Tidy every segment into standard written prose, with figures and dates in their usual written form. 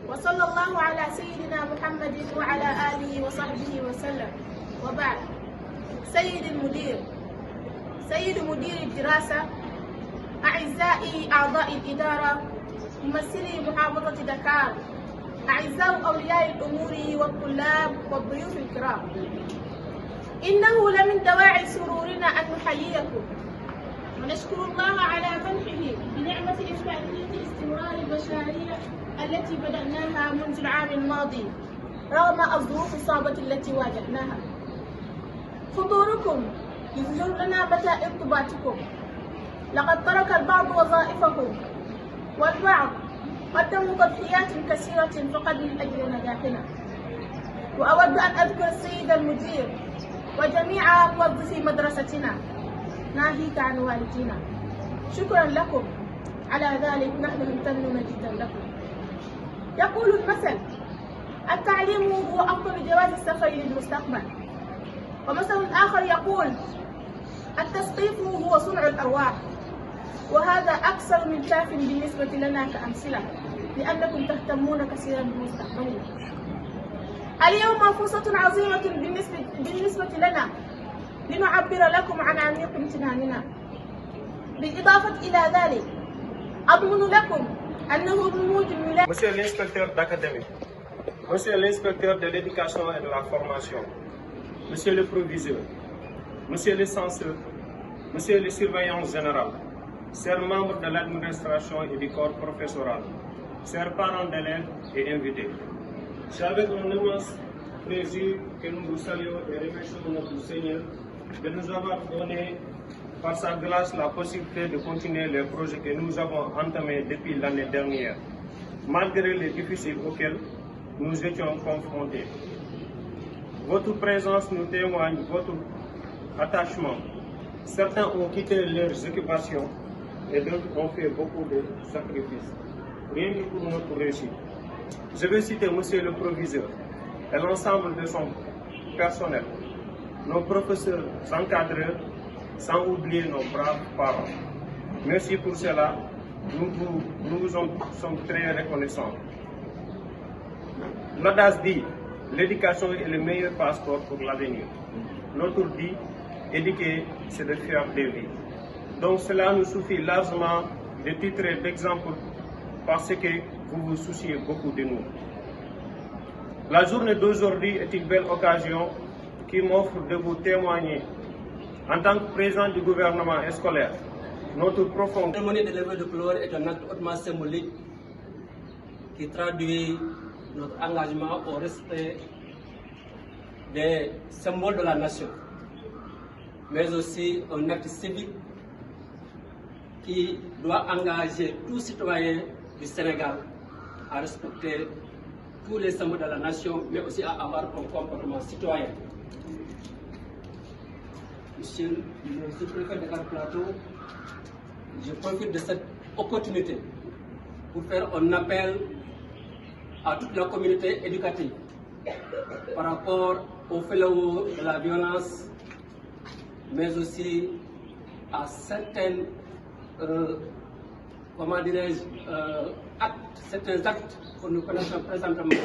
وصلى الله على سيدنا محمد وعلى آله وصحبه وسلم. وبعد، سيد مدير الدراسة، أعزائي أعضاء الإدارة، ممثلي محافظة دكار، أعزاء أولياء الأمور والطلاب والضيوف الكرام، إنه لمن دواعي سرورنا أن نحييكم ونشكر الله على منحه بنعمة إفادية استمرار المشاريع التي بدأناها منذ العام الماضي رغم الظروف الصعبة التي واجهناها. حضوركم يظهر لنا متى انضباطكم. لقد ترك البعض وظائفهم والبعض قدموا تضحيات كثيرة فقط من أجل نجاحنا. وأود أن أذكر السيد المدير وجميع موظفي مدرستنا ناهيك عن والدينا. شكرا لكم على ذلك، نحن ممتنون جدا لكم. يقول المثل: التعليم هو أفضل جواز السفر للمستقبل. ومثل آخر يقول: التثقيف هو صنع الأرواح. وهذا أكثر من كاف بالنسبة لنا كأمثلة، لأنكم تهتمون كثيرا بمستقبلنا. اليوم فرصة عظيمة بالنسبة لنا لنعبر لكم عن عميق امتناننا. بالإضافة إلى ذلك، أضمن لكم أنه بموجب Monsieur l'inspecteur d'académie, Monsieur l'inspecteur de l'éducation et de la formation, Monsieur le proviseur, Monsieur le censeur, Monsieur le surveillant général, chers membres de l'administration et du corps professoral, chers parents d'élèves et invités, c'est avec un immense plaisir que nous vous saluons et remercions notre Seigneur de nous avoir donné par sa grâce la possibilité de continuer les projets que nous avons entamés depuis l'année dernière, malgré les difficultés auxquelles nous étions confrontés. Votre présence nous témoigne votre attachement. Certains ont quitté leurs occupations et d'autres ont fait beaucoup de sacrifices, rien que pour notre réussite. Je vais citer Monsieur le proviseur et l'ensemble de son personnel, nos professeurs encadreurs, sans oublier nos braves parents. Merci pour cela, nous vous sommes très reconnaissants. L'adage dit: l'éducation est le meilleur passeport pour l'avenir. L'autre dit: éduquer, c'est de faire des vies. Donc cela nous suffit largement de titrer d'exemple parce que vous vous souciez beaucoup de nous. La journée d'aujourd'hui est une belle occasion qui m'offre de vous témoigner, en tant que président du gouvernement scolaire, notre profonde... La cérémonie de levée de couleur est un acte hautement symbolique qui traduit notre engagement au respect des symboles de la nation, mais aussi un acte civique qui doit engager tout citoyen du Sénégal à respecter tous les symboles de la nation, mais aussi à avoir un comportement citoyen. Monsieur le sous-préfet de Dakar Plateau, je profite de cette opportunité pour faire un appel à toute la communauté éducative par rapport au fléau de la violence, mais aussi à certaines, certains actes que nous connaissons présentement.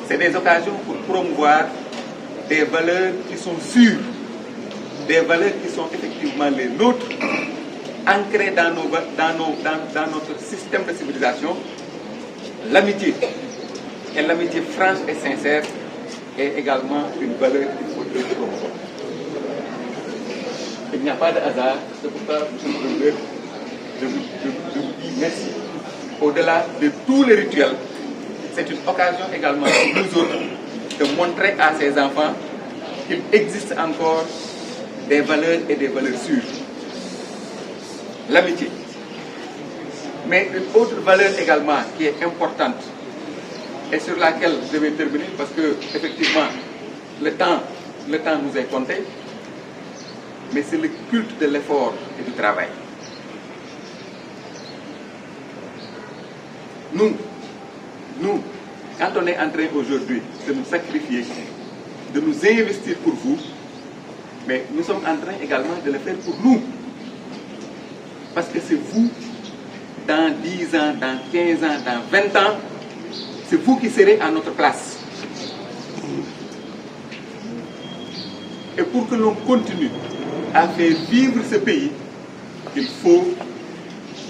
C'est des occasions pour promouvoir des valeurs qui sont sûres, des valeurs qui sont effectivement les nôtres, ancrées dans notre système de civilisation, l'amitié, et l'amitié franche et sincère est également une valeur qu'il faut promouvoir. Il n'y a pas de hasard, c'est pourquoi, M. le Gouverneur, je vous dis merci. Au-delà de tous les rituels, c'est une occasion également pour nous autres de montrer à ces enfants qu'il existe encore des valeurs et des valeurs sûres. L'amitié. Mais une autre valeur également qui est importante et sur laquelle je vais terminer parce que effectivement le temps nous est compté, mais c'est le culte de l'effort et du travail. Nous, quand on est en train aujourd'hui de nous sacrifier, de nous investir pour vous, mais nous sommes en train également de le faire pour nous. Parce que c'est vous, dans 10 ans, dans 15 ans, dans 20 ans, c'est vous qui serez à notre place. Et pour que l'on continue à faire vivre ce pays, il faut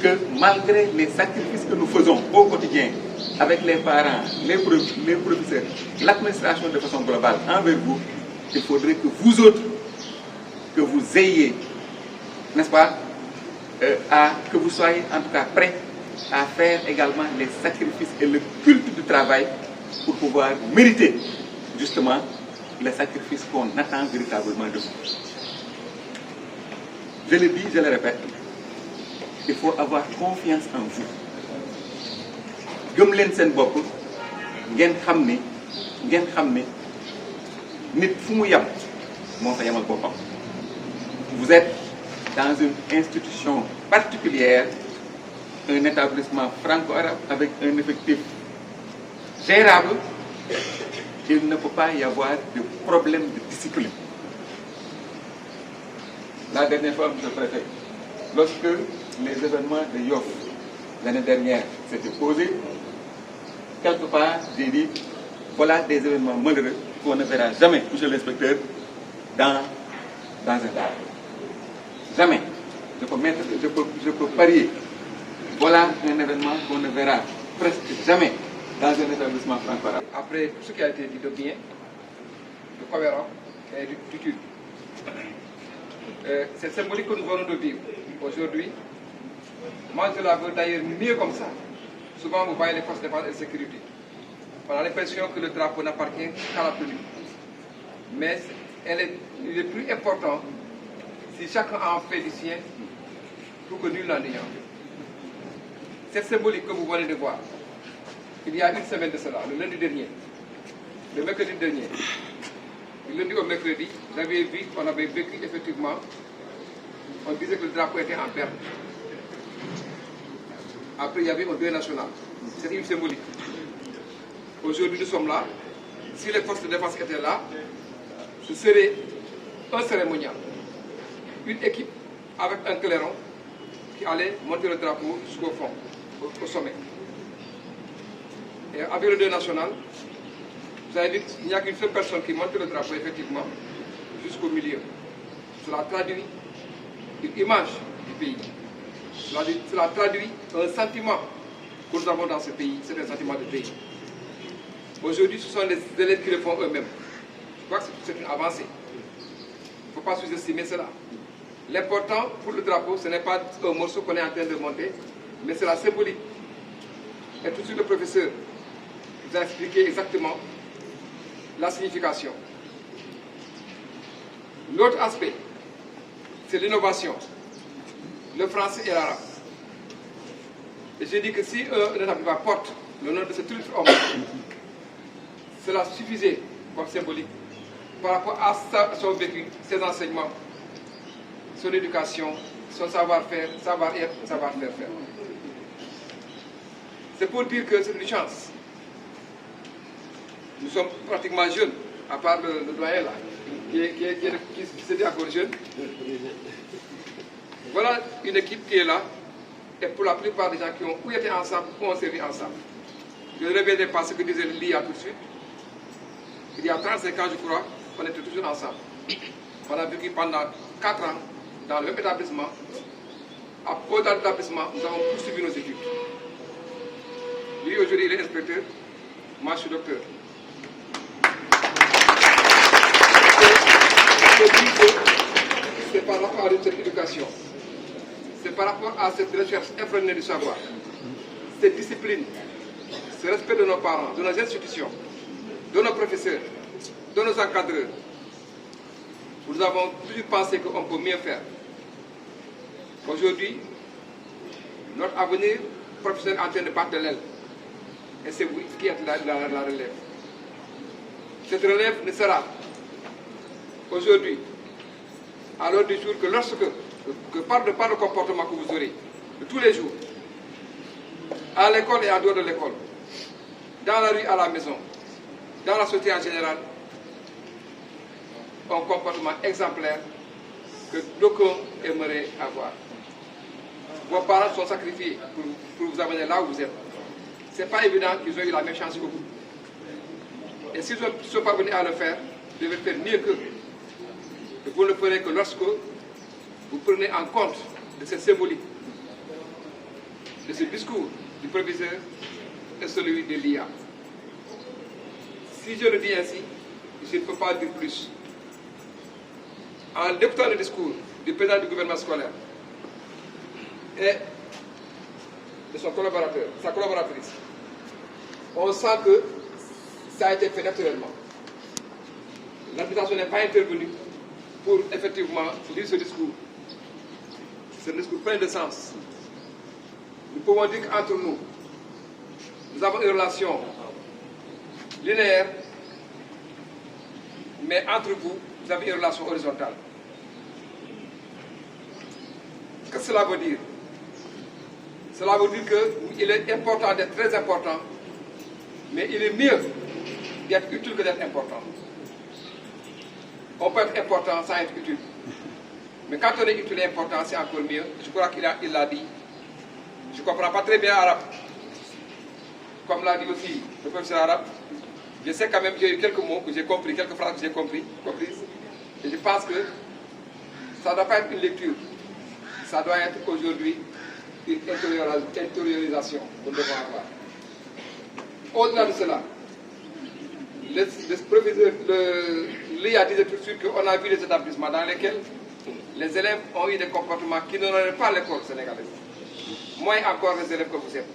que malgré les sacrifices que nous faisons au quotidien, avec les parents, les professeurs, l'administration de façon globale envers vous, il faudrait que vous autres, que vous ayez, n'est-ce pas, que vous soyez en tout cas prêts à faire également les sacrifices et le culte du travail pour pouvoir mériter justement les sacrifices qu'on attend véritablement de vous. Je le dis, je le répète, il faut avoir confiance en vous. Gëm leen seen bopp ngeen xam ne nit fu mu yam moo fa yamal boppam. Vous êtes dans une institution particulière, un établissement franco-arabe avec un effectif gérable. Il ne peut pas y avoir de problème de discipline. La dernière fois, M. le Préfet, lorsque les événements de Yoff l'année dernière s'étaient posés, quelque part, j'ai dit, voilà des événements malheureux qu'on ne verra jamais, M. l'inspecteur, dans un bar. Jamais. Je peux parier. Voilà un événement qu'on ne verra presque jamais dans un établissement franco-arabe. Après tout ce qui a été dit de bien, de cohérent et d'utile, cette symbolique que nous venons de vivre aujourd'hui, moi je la veux d'ailleurs mieux comme ça. Souvent vous voyez les forces de défense et de sécurité. On a l'impression que le drapeau n'appartient qu'à la tenue. Mais il est plus important si chacun en fait du sien pour que nul n'en ignore. Cette symbolique que vous venez de voir, il y a une semaine de cela, le lundi dernier, le mercredi dernier, du lundi au mercredi, j'avais vu, on avait vécu effectivement, on disait que le drapeau était en berne. Après, il y avait un deuil national. C'est une symbolique. Aujourd'hui, nous sommes là. Si les forces de défense étaient là, ce serait un cérémonial. Une équipe avec un clairon qui allait monter le drapeau jusqu'au fond, au sommet. Et avec le deuil national, vous avez vu, il n'y a qu'une seule personne qui monte le drapeau, effectivement, jusqu'au milieu. Cela traduit une image du pays. Cela traduit un sentiment que nous avons dans ce pays, c'est un sentiment de pays. Aujourd'hui, ce sont les élèves qui le font eux-mêmes. Je crois que c'est une avancée. Il ne faut pas sous-estimer cela. L'important pour le drapeau, ce n'est pas un morceau qu'on est en train de monter, mais c'est la symbolique. Et tout de suite, le professeur vous a expliqué exactement la signification. L'autre aspect, c'est l'innovation, le français et l'arabe. Et je dis que si un État porte le nom de ce triple homme, cela suffisait comme symbolique par rapport à son vécu, ses enseignements, son éducation, son savoir-faire, savoir-être, savoir-faire. C'est pour dire que c'est une chance. Nous sommes pratiquement jeunes, à part le doyen là, qui se dit encore jeune. Voilà une équipe qui est là, et pour la plupart des gens qui ont ou été ensemble ou ont servi ensemble. Je ne reviendrai pas ce que disait Lia tout de suite. Il y a 35 ans, je crois, on était toujours ensemble. On a vécu pendant 4 ans dans le même établissement. Au-delà de l'établissement, nous avons poursuivi nos études. Lui, aujourd'hui, il est inspecteur. Moi, je suis docteur. par rapport à cette éducation, c'est par rapport à cette recherche effrénée du savoir, cette discipline, ce respect de nos parents, de nos institutions, de nos professeurs, de nos encadreurs. Nous avons toujours pensé qu'on peut mieux faire. Aujourd'hui, notre avenir professionnel est en train de battre de l'aile. Et c'est vous qui êtes la relève. Cette relève ne sera aujourd'hui, à l'heure du jour, que par le comportement que vous aurez de tous les jours, à l'école et en dehors de l'école, dans la rue, à la maison, dans la société en général, un comportement exemplaire que d'aucuns aimeraient avoir. Vos parents sont sacrifiés pour vous amener là où vous êtes. Ce n'est pas évident qu'ils ont eu la même chance que vous. Et s'ils ne sont pas venus à le faire, vous devez faire mieux qu'eux. Et vous ne le ferez que lorsque vous prenez en compte de cette symbolique, de ce discours du proviseur et celui de l'IA. Si je le dis ainsi, je ne peux pas dire plus. En écoutant le discours du président du gouvernement scolaire et de son collaborateur, sa collaboratrice, on sent que ça a été fait naturellement. L'administration n'est pas intervenue pour effectivement lire ce discours. C'est un discours plein de sens. Nous pouvons dire qu'entre nous, nous avons une relation linéaire, mais entre vous, vous avez une relation horizontale. Qu'est-ce que cela veut dire? Cela veut dire qu'il est important d'être très important, mais il est mieux d'être utile que d'être important. On peut être important sans être utile. Mais quand on est utile et important, c'est encore mieux. Je crois qu'il l'a dit. Je ne comprends pas très bien l'arabe. Comme l'a dit aussi le professeur arabe, je sais quand même qu'il y a eu quelques mots que j'ai compris, quelques phrases que j'ai comprises. Et je pense que ça ne doit pas être une lecture. Ça doit être aujourd'hui une intériorisation que nous devons avoir. Au-delà de cela, le professeur Lia disait tout de suite qu'on a vu des établissements dans lesquels les élèves ont eu des comportements qui n'honoraient pas l'école sénégalaise. Moins encore les élèves que vous êtes.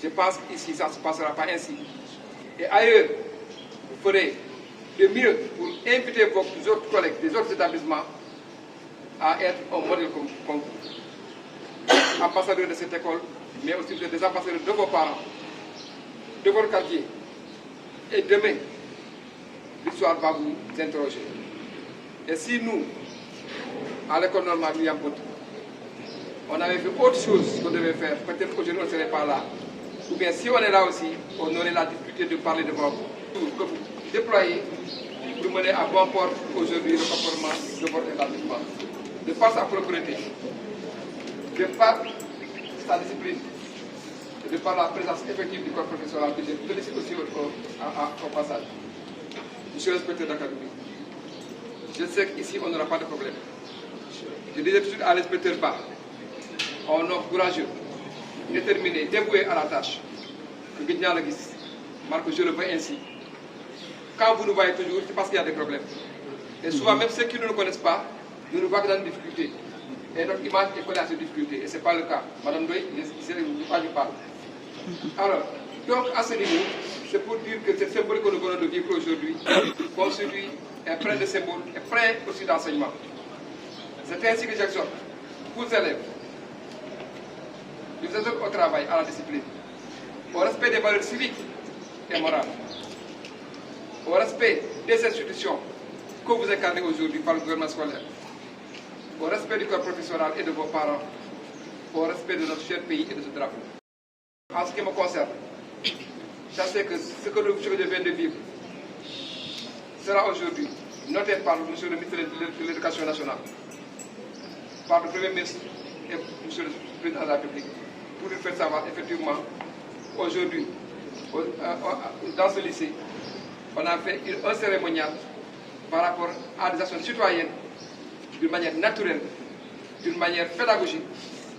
Je pense qu'ici, ça ne se passera pas ainsi. Et ailleurs, vous ferez de mieux pour inviter vos autres collègues des autres établissements à être un modèle comme vous. Ambassadeurs de cette école, mais aussi des ambassadeurs de vos parents, de votre quartier. Et demain, l'histoire va vous interroger. Et si nous, à l'école normale, on avait fait autre chose qu'on devait faire, peut-être qu'aujourd'hui on ne serait pas là. Ou bien si on est là aussi, on aurait la difficulté de parler devant vous. Que vous déployez pour mener à bon port aujourd'hui le comportement de votre établissement. De par sa propreté, de par sa discipline, et de par la présence effective du corps professoral que je félicite aussi au passage. Monsieur l'inspecteur d'académie, je sais qu'ici on n'aura pas de problème. Je disais tout de suite à l'inspecteur Ba, un homme courageux, déterminé, dévoué à la tâche, que Guignan le guise, Marc, je le veux ainsi. Quand vous nous voyez toujours, c'est parce qu'il y a des problèmes. Et souvent, même ceux qui ne nous connaissent pas, nous nous voient dans une difficulté. Et notre image est collée à cette difficulté. Et ce n'est pas le cas. Madame Doy, je parle. Alors, donc à ce niveau, c'est pour dire que cette symbolique que nous venons de vivre aujourd'hui constitue un plein de symboles et plein aussi d'enseignements. C'est ainsi que j'exhorte vous élèves, nous exhorte au travail, à la discipline, au respect des valeurs civiques et morales, au respect des institutions que vous incarnez aujourd'hui par le gouvernement scolaire, au respect du corps professoral et de vos parents, au respect de notre cher pays et de ce drapeau. En ce qui me concerne, sachez que ce que je viens de vivre sera aujourd'hui noté par M. le ministre de l'Éducation nationale, par le Premier ministre et M. le Président de la République, pour lui faire savoir effectivement, aujourd'hui, dans ce lycée, on a fait un cérémonial par rapport à des actions citoyennes d'une manière naturelle, d'une manière pédagogique,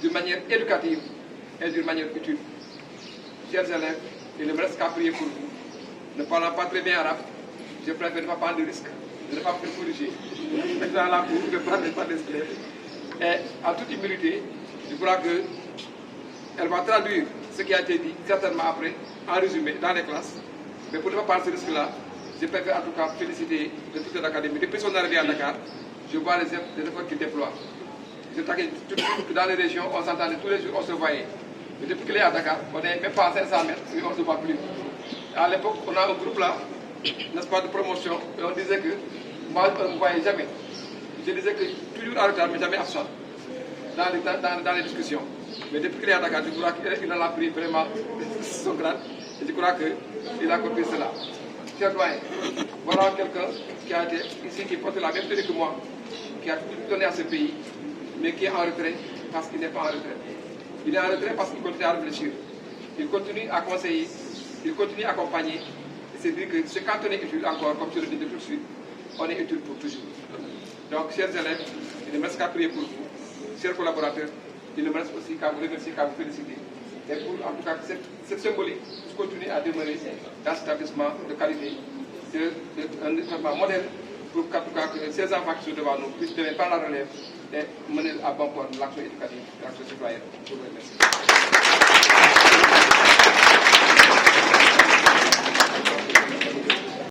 d'une manière éducative et d'une manière utile. Chers élèves, il ne me reste qu'à prier pour vous. Ne parlant pas très bien arabe, je préfère ne pas prendre de risques. de ne pas me corriger. Dans la cour, de prendre les pas des élèves. Et en toute humilité, je crois qu'elle va traduire ce qui a été dit certainement après, en résumé, dans les classes. Mais pour ne pas parler de ce risque-là, je préfère en tout cas féliciter le tuteur d'académie. Depuis son arrivée à Dakar, je vois les efforts qu'il déploie. Je t'inquiète tout de suite que dans les régions, on s'entendait tous les jours, on se voyait. Mais depuis qu'il est à Dakar, on n'est même pas à 500 mètres, mais on ne se voit plus. À l'époque, on a un groupe là, n'est-ce pas, de promotion, et on disait que moi, je ne me voyais jamais. Je disais que toujours en retard, mais jamais absent dans les discussions. Mais depuis qu'il est à Dakar, je crois qu'il en a pris vraiment son grade, et je crois qu'il a compris cela. Cher doyen, voilà quelqu'un qui a été ici, qui porte la même tenue que moi, qui a tout donné à ce pays, mais qui est en retrait parce qu'il n'est pas en retrait. Il est en retrait parce qu'il continue à réfléchir. Il continue à conseiller, il continue à accompagner. C'est-à-dire que c'est quand on est utile encore, comme je le dis tout de suite, on est utile pour toujours. Donc, chers élèves, il ne me reste qu'à prier pour vous. Chers collaborateurs, il ne me reste aussi qu'à vous remercier, qu'à vous féliciter. Et pour, en tout cas, cette symbolique continue à demeurer dans cet établissement de qualité, un établissement modèle pour qu'en tout cas que ces enfants qui sont devant nous puissent devenir par la relève et mener à bon port l'action éducative, l'action citoyenne. Je vous remercie.